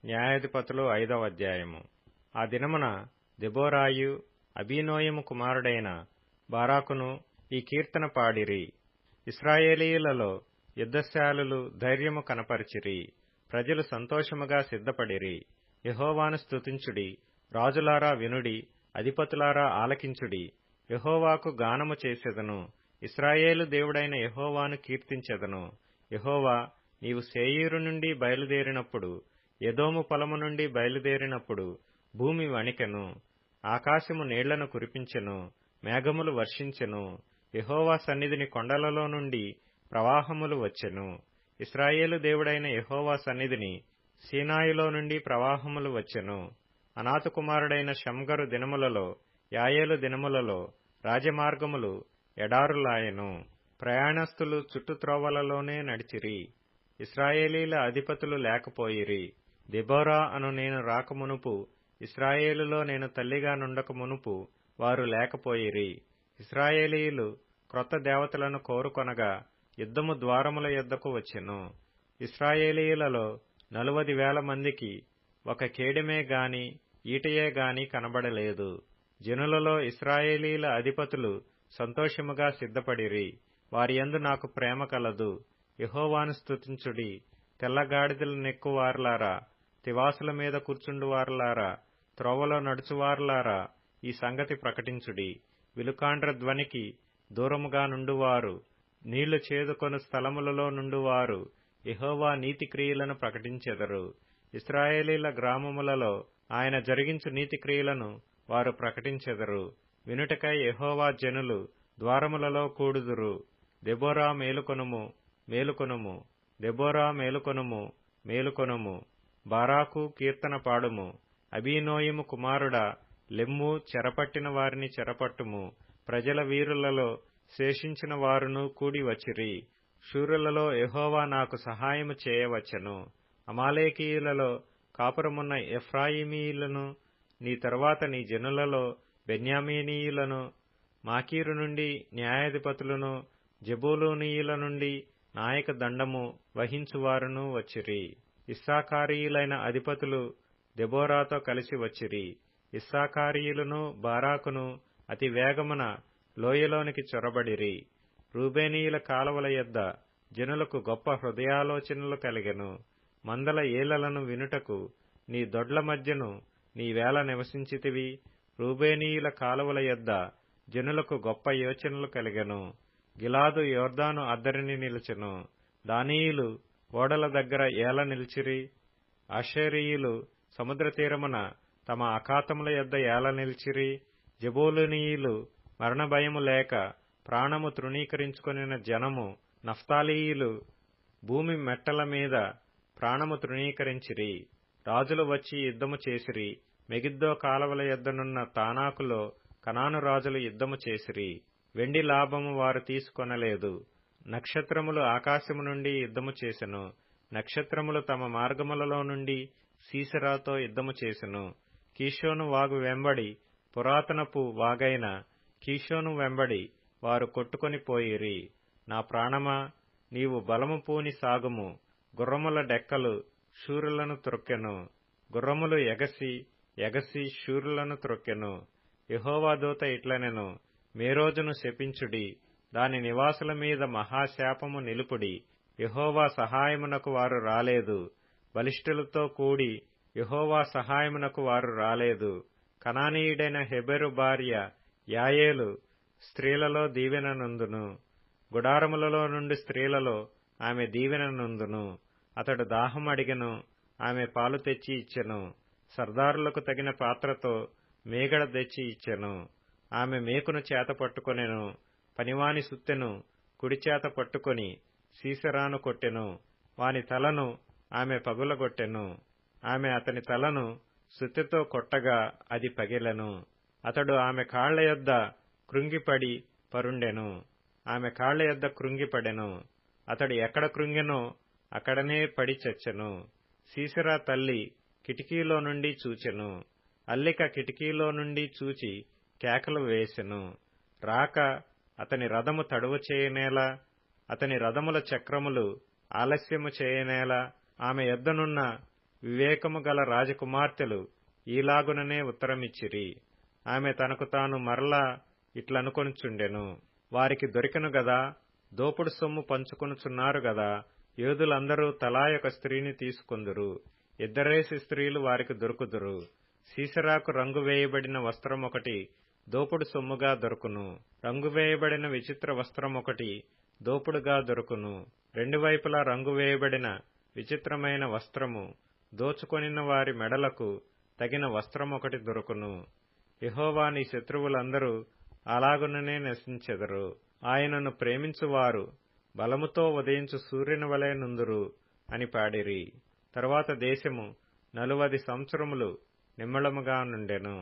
న్యాయాధిపతులు 5వ అధ్యాయము. ఆ దినమున దెబోరాయు అబీనోయము కుమారుడైన బారాకును ఈ కీర్తన పాడిరి. ఇశ్రాయేలీయులలో యుద్ధశాలులు ధైర్యము కనపరిచిరి. ప్రజలు సంతోషముగా సిద్ధపడిరి. యెహోవాను స్తుతించుడి. రాజులారా వినుడి, అధిపతులారా ఆలకించుడి. యెహోవాకు గానము చేసెదను. ఇశ్రాయేలు దేవుడైన యెహోవాను కీర్తించెదను. యెహోవా, నీవు శేయీరు నుండి బయలుదేరినప్పుడు, ఎదోము పొలము నుండి బయలుదేరినప్పుడు భూమి వణికెను. ఆకాశము నీళ్లను కురిపించెను, మేఘములు వర్షించెను. యెహోవా సన్నిధిని కొండలలో నుండి ప్రవాహములు వచ్చెను. ఇశ్రాయేలు దేవుడైన యెహోవా సన్నిధిని సీనాయిలో నుండి ప్రవాహములు వచ్చెను. అనాతు కుమారుడైన షమ్గరు దినములలో, యాయేలు దినములలో రాజమార్గములు ఎడారులాయెను. ప్రయాణస్థులు చుట్టుత్రోవలలోనే నడిచిరి. ఇశ్రాయేలీల అధిపతులు లేకపోయిరి. దెబోరా అను నేను రాకమునుపు, ఇశ్రాయేలులో నేను తల్లిగా నుండక మునుపు వారు లేకపోయిరి. ఇశ్రాయేలీయులు క్రొత్త దేవతలను కోరుకొనగా యుద్ధము ద్వారముల యొద్దకు వచ్చెను. ఇశ్రాయేలీయులలో 40,000 మందికి ఒక కేడెమే గాని ఈటయే గాని కనబడలేదు. జనులలో ఇశ్రాయేలీల అధిపతులు సంతోషముగా సిద్ధపడిరి. వారియందు నాకు ప్రేమ కలదు. యెహోవాను స్తుతించుడి. తెల్లగాడిదలు నెక్కువారులారా, తివాసుల మీద కూర్చుండువారులారా, త్రోవలో నడుచువారులారా, ఈ సంగతి ప్రకటించుడి. విలుకాండ్ర ధ్వనికి దూరముగా నుండువారు, నీళ్లు చేదుకొను స్థలములలో నుండువారు యెహోవా నీతి క్రియలను ప్రకటించెదరు. ఇశ్రాయేలీల గ్రామములలో ఆయన జరిగించు నీతి క్రియలను వారు ప్రకటించెదరు. వినుటకై యెహోవా జనులు ద్వారములలో కూడుదురు. దెబోరా మేలుకొనుము, మేలుకొనుము, దెబోరా మేలుకొనుము, మేలుకొనుము. బారాకు కీర్తన పాడుము. అబీనోయము కుమారుడా, లెమ్ము, చెరపట్టిన వారిని చెరపట్టుము. ప్రజల వీరులలో శేషించిన వారును కూడి వచ్చిరి. శూరులలో యెహోవా నాకు సహాయము చేయవచ్చెను. అమాలేకీయులలో కాపురమున్న ఎఫ్రాయిమీయులను, నీ తరువాత నీ జనులలో బెన్యామీనీయులను, మాకీరు నుండి న్యాయాధిపతులను, జెబూలూనీయుల నుండి నాయక దండము వహించువారును వచ్చిరి. ఇస్సాకారీయులైన అధిపతులు దెబోరాతో కలిసి వచ్చిరి. ఇస్సాకారీయులను బారాకును అతి వేగమున లోయలోనికి చొరబడిరి. రూబేనీయుల కాలవల యొద్ద జనులకు గొప్ప హృదయాలోచనలు కలిగెను. మందల ఏలలను వినుటకు నీ దొడ్ల మధ్యను నీవేళ నివసించితివి. రూబేనీయుల కాలువల యొద్ద జనులకు గొప్ప యోచనలు కలిగెను. గిలాదు యొర్దాను అద్దరిని నిలిచెను. దానీయులు ఓడల దగ్గర ఏల నిలిచిరి. ఆషేరీయులు సముద్ర తీరమున తమ అఖాతముల యొద్ద ఏల నిలిచిరి. జెబూలూనీయులు మరణభయము లేక ప్రాణము తృణీకరించుకొనిన జనము. నఫ్తాలీయులు భూమి మెట్టల మీద ప్రాణము తృణీకరించిరి. రాజులు వచ్చి యుద్ధము చేసిరి. మెగిద్దో కాలవల యొద్దనున్న తానాకులో కనాను రాజులు యుద్ధము చేసిరి. వెండి లాభము వారు తీసుకొనలేదు. నక్షత్రములు ఆకాశము నుండి యుద్ధము చేసెను. నక్షత్రములు తమ మార్గములలో నుండి సీసెరాతో యుద్ధము చేసెను. కీషోను వాగు వెంబడి, పురాతనపు వాగైన కీషోను వెంబడి వారు కొట్టుకొని పోయిరి. నా ప్రాణమా, నీవు బలము పూని సాగుము. గుర్రముల డెక్కలు శూరులను త్రొక్కెను. గుర్రములు ఎగసి ఎగసి శూరులను త్రొక్కెను. యెహోవా దూత ఇట్లనెను, మేరోజును శపించుడి. దాని నివాసుల మీద మహాశాపము నిలుపుడి. యెహోవా సహాయమునకు వారు రాలేదు. బలిష్ఠులతో కూడి యెహోవా సహాయమునకు వారు రాలేదు. కనానీయుడైన హెబెరు భార్య యాయేలు స్త్రీలలో దీవెన నొందును. గుడారములలో నుండి స్త్రీలలో ఆమె దీవెన నొందును. అతడు దాహం అడిగెను, ఆమె పాలు తెచ్చి ఇచ్చెను. సర్దారులకు తగిన పాత్రతో మేగడ తెచ్చి ఇచ్చెను. ఆమె మేకును చేత పట్టుకొనెను. పనివాని సుత్తెను కుడిచేత పట్టుకొని సీసెరాను కొట్టెను. వాని తలను ఆమె పగులగొట్టెను. ఆమె అతని తలను సుత్తెతో కొట్టగా అది పగిలెను. అతడు ఆమె కాళ్ల యొద్ద కృంగిపడి పరుండెను. ఆమె కాళ్ల యొద్ద కృంగిపడెను. అతడు ఎక్కడ కృంగెనో అక్కడనే పడి చచ్చెను. సీసెరా తల్లి కిటికీలో నుండి చూచెను. అల్లిక కిటికీలో నుండి చూచి కేకలు వేసెను. రాక అతని రథము తడువు చేయనేలా, అతని రథముల చక్రములు ఆలస్యము చేయనేలా. ఆమె యొద్దనున్న వివేకము గల రాజకుమార్తెలు ఈలాగుననే ఉత్తరమిచ్చిరి. ఆమె తనకు తాను మరలా ఇట్లనుకొనుచుండెను, వారికి దొరికెను గదా, దోపుడు సొమ్ము పంచుకొనుచున్నారు గదా, యోధులందరూ తలాయొక స్త్రీని తీసుకొందురు, ఇద్దరేసి స్త్రీలు వారికి దొరుకుదురు. సీసెరాకు రంగు వేయబడిన వస్త్రమొకటి దోపుడు సొమ్ముగా దొరుకును, రంగు వేయబడిన విచిత్ర వస్త్రమొకటి దోపుడుగా దొరుకును. రెండు వైపులా రంగు వేయబడిన విచిత్రమైన వస్త్రము దోచుకొనిన వారి మెడలకు తగిన వస్త్రమొకటి దొరుకును. యెహోవా నీ శత్రువులందరూ అలాగుననే నశించెదరు. ఆయనను ప్రేమించువారు బలముతో ఉదయించు సూర్యుని వలె నుందురు అని పాడిరి. తరువాత దేశము 40 సంవత్సరములు నిమ్మళముగా నుండెను.